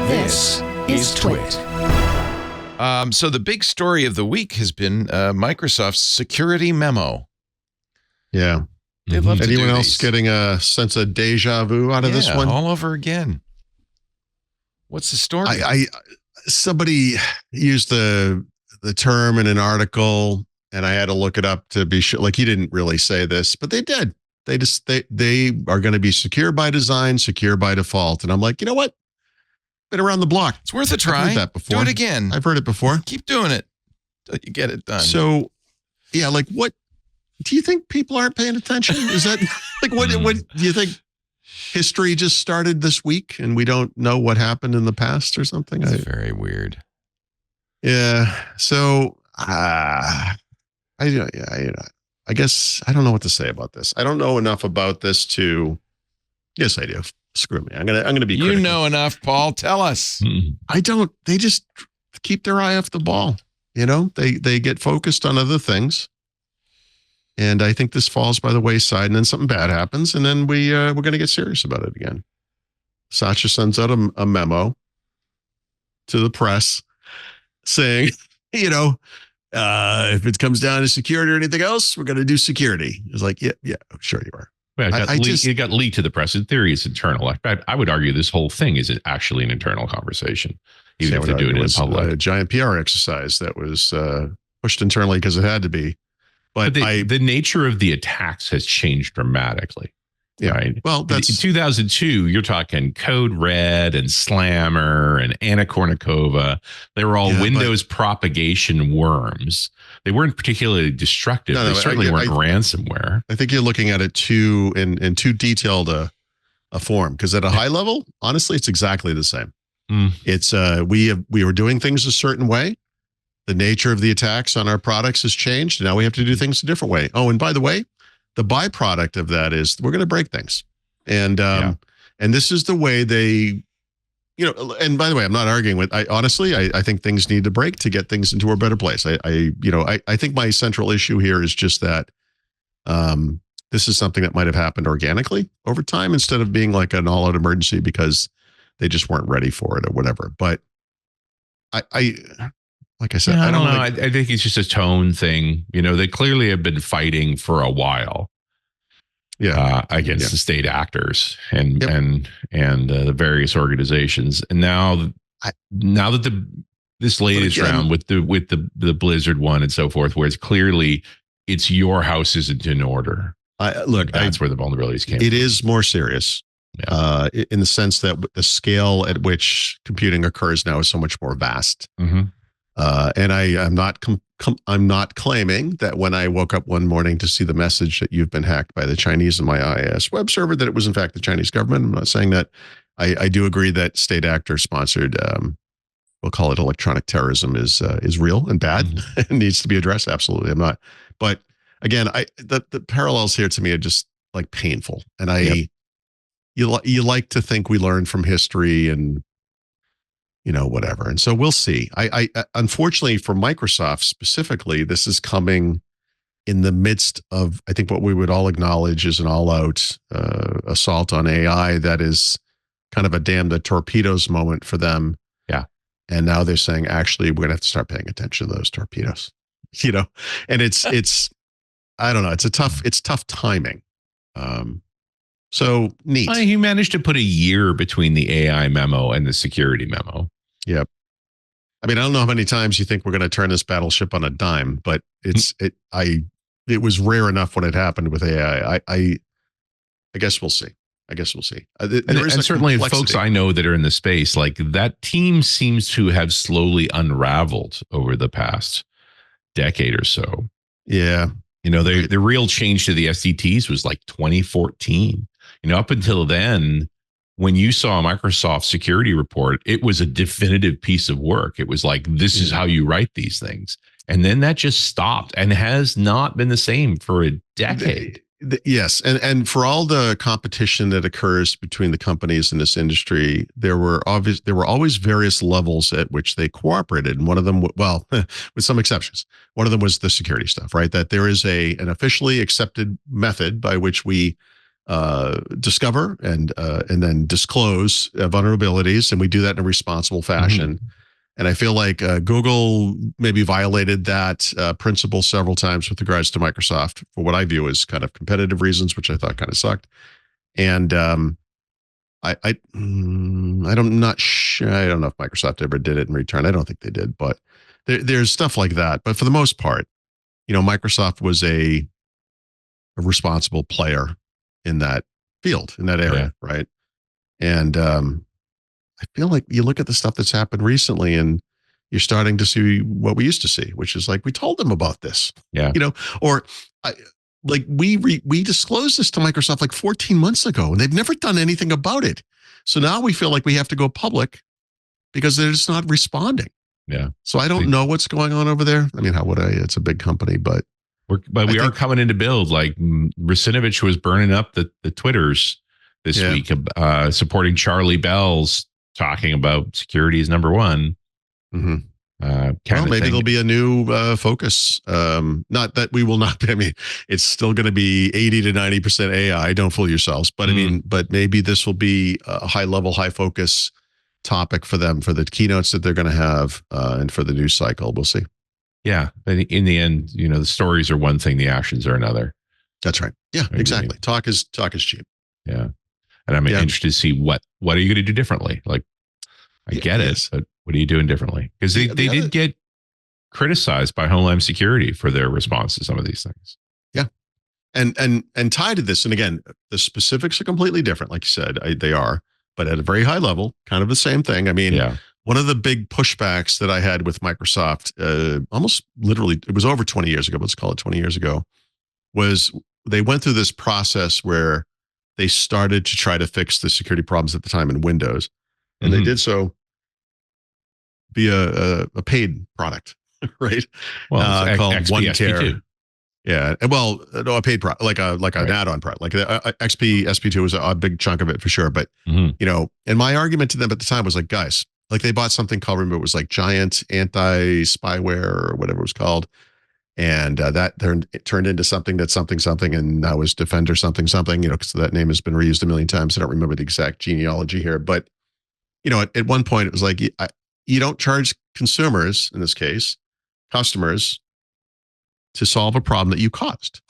This is TWiT. So the big story of the week has been Microsoft's security memo. Yeah. They'd love to Anyone do else these. getting a sense of deja vu out of this one? All over again. What's the story? Somebody used the term in an article, and I had to look it up to be sure. Like, he didn't really say this, but they did. They are going to be secure by design, secure by default. And I'm like, you know what? Been around the block. It's worth a try. I've heard that before. Do it again. I've heard it before. Keep doing it until you get it done. So, yeah, like, what do you think people aren't paying attention? Is that like what do you think? History just started this week, and we don't know what happened in the past or something. It's very weird. Yeah. So, I guess I don't know what to say about this. I don't know enough about this to. Yes, I do. Screw me. I'm gonna be. Critical. You know enough, Paul. Tell us. I don't. They just keep their eye off the ball. You know, they get focused on other things. And I think this falls by the wayside, and then something bad happens, and then we're going to get serious about it again. Satya sends out a memo to the press saying, if it comes down to security or anything else, we're going to do security. It's like, yeah, sure you are. Well, it got leaked to the press. In theory, it's internal. I would argue this whole thing is actually an internal conversation, even if they do it in public. A giant PR exercise that was pushed internally because it had to be. But the nature of the attacks has changed dramatically. Yeah. Right? Well, in 2002, you're talking Code Red and Slammer and Anna Kournikova. They were all Windows propagation worms. They weren't particularly destructive. They certainly weren't ransomware. I think you're looking at it in too detailed a form, because at a high level, honestly, it's exactly the same. It's we were doing things a certain way. The nature of the attacks on our products has changed. Now we have to do things a different way. Oh, and by the way, the byproduct of that is we're going to break things. And this is the way they, and by the way, I'm not arguing with, I think things need to break to get things into a better place. I think my central issue here is just that this is something that might have happened organically over time instead of being like an all-out emergency because they just weren't ready for it or whatever. But like I said, I don't know. I think it's just a tone thing. They clearly have been fighting for a while. Against the state actors and the various organizations, and now that this latest round with the Blizzard one and so forth, where it's your house isn't in order. That's where the vulnerabilities came. It is more serious. In the sense that the scale at which computing occurs now is so much more vast. And I'm not claiming that when I woke up one morning to see the message that you've been hacked by the Chinese in my IIS web server, that it was in fact the Chinese government. I'm not saying that. I do agree that state actor sponsored, we'll call it electronic terrorism, is real and bad and needs to be addressed. Absolutely. I'm not. But again, the parallels here to me are just like painful. And you like to think we learn from history and whatever. And so we'll see. I unfortunately for Microsoft specifically, this is coming in the midst of, I think, what we would all acknowledge is an all-out assault on AI that is kind of a damn the torpedoes moment for them. Yeah. And now they're saying, actually, we're going to have to start paying attention to those torpedoes, and it's, I don't know. It's tough timing. So neat. He managed to put a year between the AI memo and the security memo. Yep. I mean, I don't know how many times you think we're going to turn this battleship on a dime, but it was rare enough when it happened with AI. I guess we'll see. And certainly folks I know that are in the space, like that team seems to have slowly unraveled over the past decade or so. Yeah. The real change to the SDTs was like 2014. Up until then, when you saw a Microsoft security report, it was a definitive piece of work. It was like, this is how you write these things. And then that just stopped and has not been the same for a decade. Yes. And for all the competition that occurs between the companies in this industry, there were always various levels at which they cooperated. And one of them, well, with some exceptions, one of them was the security stuff, right? That there is an officially accepted method by which we discover and then disclose vulnerabilities, and we do that in a responsible fashion. And I feel like Google maybe violated that principle several times with regards to Microsoft for what I view as kind of competitive reasons, which I thought kind of sucked. And I'm not sure. I don't know if Microsoft ever did it in return. I don't think they did, but there's stuff like that. But for the most part, Microsoft was a responsible player in that field, in that area, right? And I feel like you look at the stuff that's happened recently, and you're starting to see what we used to see, which is like, we told them about this, we disclosed this to Microsoft like 14 months ago, and they've never done anything about it. So now we feel like we have to go public because they're just not responding. Yeah. So I don't know what's going on over there. I mean, how would I? It's a big company, but we are coming into build. Like Rusinovich was burning up the Twitters this week, supporting Charlie Bell's talking about security is number one. Well, maybe there'll be a new focus. Not that we will not. I mean, it's still going to be 80 to 90% AI. Don't fool yourselves. But I mean, but maybe this will be a high level, high focus topic for them for the keynotes that they're going to have and for the news cycle. We'll see. Yeah, but in the end, the stories are one thing, the actions are another. That's right. Yeah, exactly. Talk is cheap. Yeah, and I'm interested to see what are you going to do differently. Like, I get it, but what are you doing differently? Because they did get criticized by Homeland Security for their response to some of these things. Yeah, and tied to this, and again, the specifics are completely different. Like you said, they are, but at a very high level, kind of the same thing. I mean, one of the big pushbacks that I had with Microsoft, almost literally, it was over 20 years ago, let's call it 20 years ago, was they went through this process where they started to try to fix the security problems at the time in Windows. And they did so via a paid product, right? Well, called XP, One SP2. Tear. Yeah, well, no, a paid product, like an add-on product, like XP SP2 was a big chunk of it for sure. But and my argument to them at the time was like, guys, like they bought something called, remember, it was like Giant Anti-Spyware or whatever it was called, and that turned into something that's something, and now is Defender something, because that name has been reused a million times. I don't remember the exact genealogy here, but at one point it was like, you don't charge consumers, in this case, customers, to solve a problem that you caused.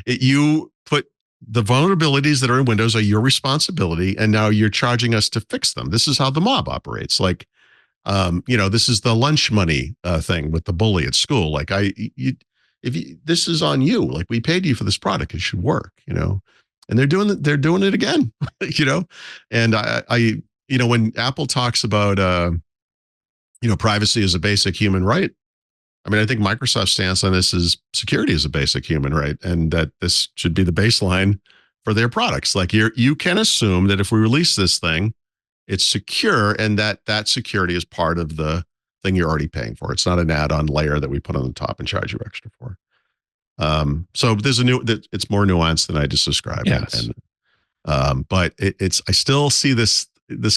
You put the vulnerabilities that are in Windows are your responsibility, and now you're charging us to fix them. This is how the mob operates. This is the lunch money thing with the bully at school. This is on you. Like, we paid you for this product; it should work. And they're doing it again. And I when Apple talks about privacy as a basic human right, I mean, I think Microsoft's stance on this is security is a basic human right, and that this should be the baseline for their products. Like, you can assume that if we release this thing, it's secure, and that security is part of the thing you're already paying for. It's not an add-on layer that we put on the top and charge you extra for. So there's it's more nuanced than I just described. Yes. But I still see this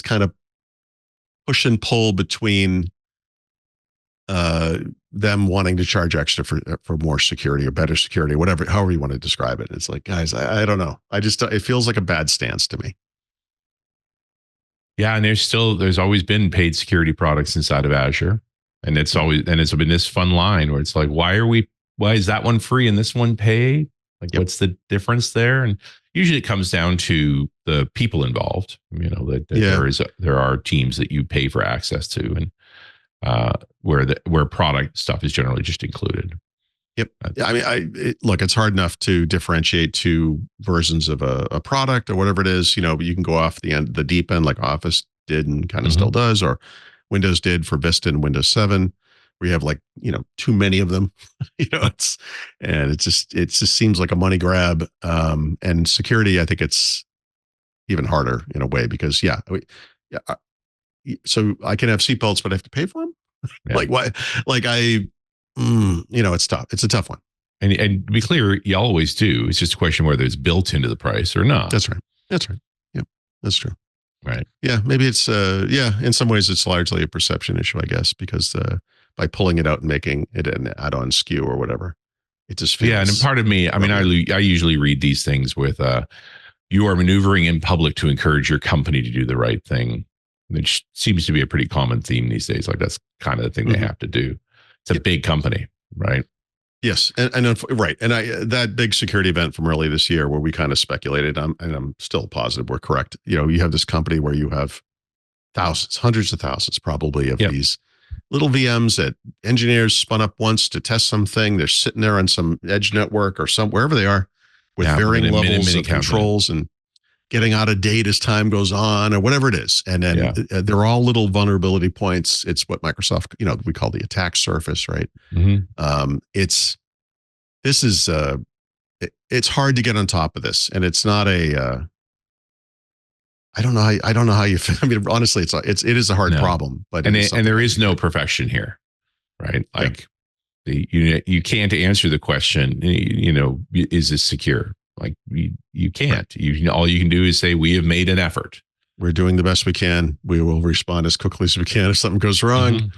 kind of push and pull between them wanting to charge extra for more security or better security, however you want to describe it. It's like, guys, I don't know. It feels like a bad stance to me. Yeah, and there's always been paid security products inside of Azure, and it's been this fun line where it's like, why is that one free and this one paid? Like, what's the difference there? And usually it comes down to the people involved. There are teams that you pay for access to, and where product stuff is generally just included. Yep. I mean, look, it's hard enough to differentiate two versions of a product or whatever it is. But you can go off the deep end, like Office did and kind of still does, or Windows did for Vista and Windows 7. Where you have too many of them. It just seems like a money grab. And security, I think it's even harder in a way because so I can have seatbelts, but I have to pay for them. Yeah. Like what? Like it's tough. It's a tough one. And to be clear, you always do. It's just a question whether it's built into the price or not. That's right. Yep, that's true. Right. Yeah, maybe it's in some ways it's largely a perception issue, I guess, because by pulling it out and making it an add-on SKU or whatever, It just feels. Yeah, and part of me, I mean, I usually read these things with you are maneuvering in public to encourage your company to do the right thing, which seems to be a pretty common theme these days. Like that's kind of the thing they have to do. It's a big company, right? Yes, and right, and that big security event from early this year where we kind of speculated, and I'm still positive we're correct. You know, you have this company where you have thousands, hundreds of thousands, probably of these little VMs that engineers spun up once to test something. They're sitting there on some edge network or wherever they are with varying levels of controls and getting out of date as time goes on or whatever it is. And then they're all little vulnerability points. It's what Microsoft, we call the attack surface, right? It's hard to get on top of this. And it's not I don't know how you feel. I mean, honestly, it is a hard problem, but and there is no perfection here, right? Like you can't answer the question, is this secure? Like you can't. All you can do is say we have made an effort. We're doing the best we can. We will respond as quickly as we can if something goes wrong.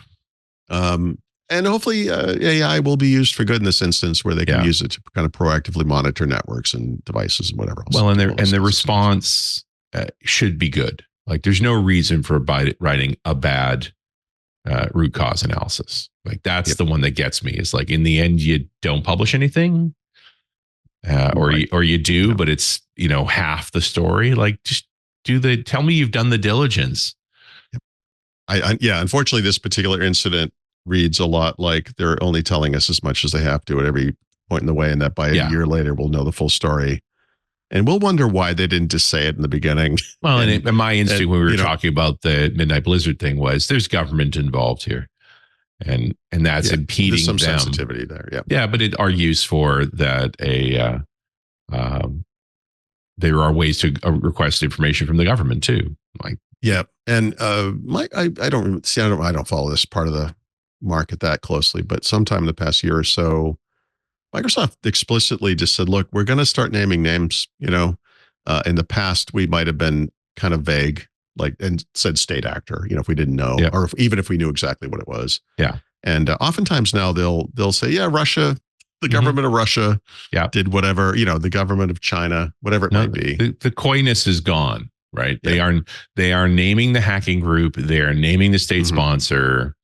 And hopefully AI will be used for good in this instance, where they can use it to kind of proactively monitor networks and devices and whatever else. Well, and the response should be good. Like there's no reason for writing a bad root cause analysis. Like that's the one that gets me, is like in the end you don't publish anything, or you do, but it's half the story. Like just tell me you've done the diligence. Unfortunately, this particular incident reads a lot like they're only telling us as much as they have to at every point in the way, and that by a year later we'll know the full story. And we'll wonder why they didn't just say it in the beginning. Well, and my instinct when we were talking about the Midnight Blizzard thing was there's government involved here. And that's impeding some them. Sensitivity there. Yeah, but it argues for that there are ways to request information from the government too. Like and I don't follow this part of the market that closely, but sometime in the past year or so, Microsoft explicitly just said, look, we're going to start naming names. In the past, we might have been kind of vague, and said state actor, if we didn't know, or even if we knew exactly what it was. Yeah. And oftentimes now they'll say, Russia, the government of Russia did whatever, the government of China, whatever it might be. The coyness is gone, right? Yeah. They are naming the hacking group. They are naming the state sponsor.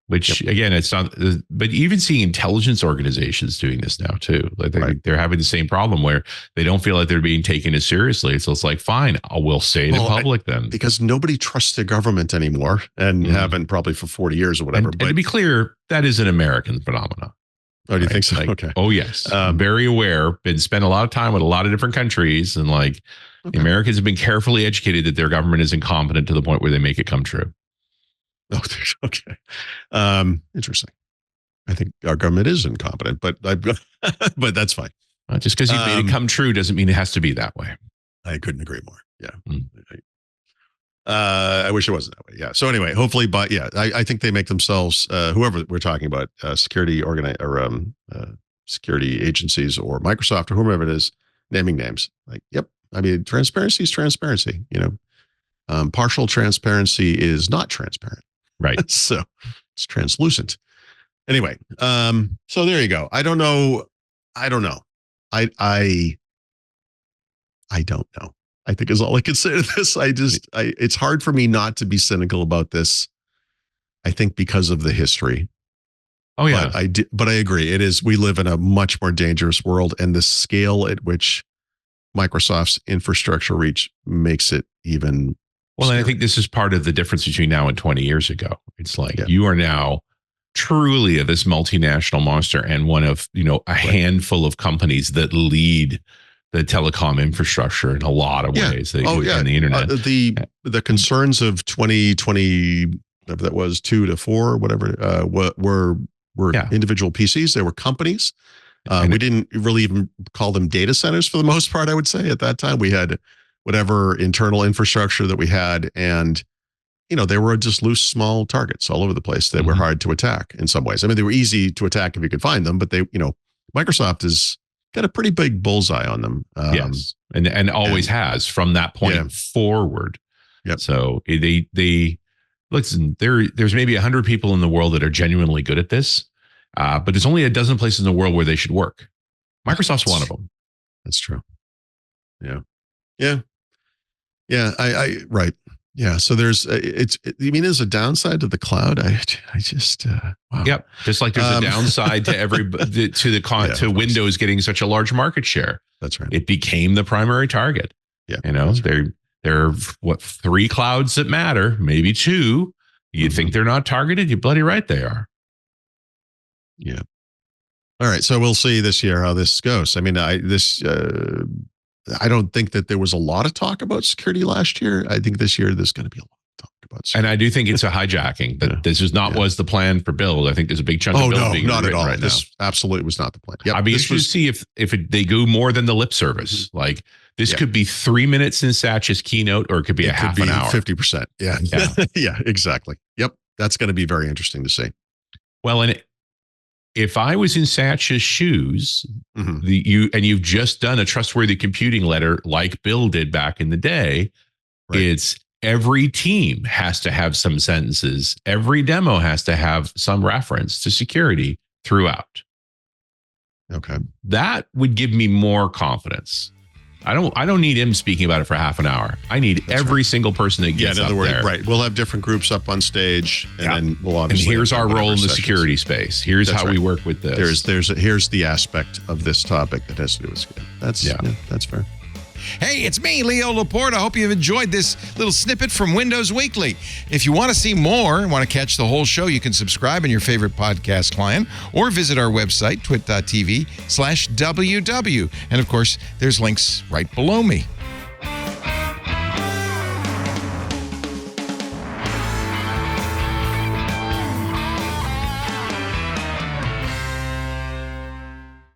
Which again, it's not, but even seeing intelligence organizations doing this now too, like they're having the same problem where they don't feel like they're being taken as seriously. So it's like, fine, we'll say it in public then. Because nobody trusts their government anymore, and haven't probably for 40 years or whatever. And to be clear, that is an American phenomenon. Oh, do you think so? Okay. Oh, yes. Very aware, spent a lot of time with a lot of different countries, and the Americans have been carefully educated that their government is incompetent to the point where they make it come true. Oh, okay. Interesting. I think our government is incompetent, but but that's fine. Just because you've made it come true doesn't mean it has to be that way. I couldn't agree more. Yeah. I wish it wasn't that way. Yeah. So anyway, hopefully, but I think they make themselves, whoever we're talking about, security security agencies or Microsoft or whomever it is, naming names. I mean, transparency is transparency. Partial transparency is not transparent. Right. So it's translucent. Anyway, so there you go. I don't know. I don't know. I think is all I can say to this. It's hard for me not to be cynical about this. I think because of the history. Oh yeah. But I agree. We live in a much more dangerous world, and the scale at which Microsoft's infrastructure reach makes it even. Well, and I think this is part of the difference between now and 20 years ago. It's like you are now truly this multinational monster and one of, a handful of companies that lead the telecom infrastructure in a lot of ways. They do on the internet. The concerns of 2020, whatever that was, 2 to 4, whatever, were individual PCs. They were companies. We didn't really even call them data centers for the most part, I would say. At that time, we had whatever internal infrastructure that we had, and they were just loose, small targets all over the place that were hard to attack in some ways. I mean, they were easy to attack if you could find them, but Microsoft has got a pretty big bullseye on them. Yes, and always has from that point forward. Yep. So they listen. There's maybe 100 people in the world that are genuinely good at this, but there's only a dozen places in the world where they should work. Microsoft's one of them. That's true. Yeah. Right. Yeah. So there's you mean there's a downside to the cloud? I just wow. Yep. Just like there's a downside to to Windows getting such a large market share. That's right. It became the primary target. Yeah. There are 3 clouds that matter, maybe 2. You think they're not targeted? You're bloody right they are. Yeah. All right. So we'll see this year how this goes. I mean, I don't think that there was a lot of talk about security last year. I think this year there's going to be a lot of talk about security. And I do think it's a hijacking. That this is not was the plan for build. I think there's a big chunk of build being not at all. Right This absolutely was not the plan. Yep, I'd be interested to see if they go more than the lip service. Like this could be 3 minutes in Satch's keynote, or it could be a half an hour. 50%. Yeah. Yeah, exactly. Yep. That's going to be very interesting to see. Well, and if I was in Satch's shoes, you've just done a trustworthy computing letter like Bill did back in the day, it's every team has to have some sentences. Every demo has to have some reference to security throughout. Okay. That would give me more confidence. I don't need him speaking about it for half an hour. I need every single person that gets up there. Right. We'll have different groups up on stage, and then we'll obviously. And here's our role in the security space. Here's how we work with this. Here's the aspect of this topic that has to do with security. That's fair. Hey, it's me, Leo Laporte. I hope you've enjoyed this little snippet from Windows Weekly. If you want to see more and want to catch the whole show, you can subscribe in your favorite podcast client or visit our website, twit.tv/WW. And of course, there's links right below me.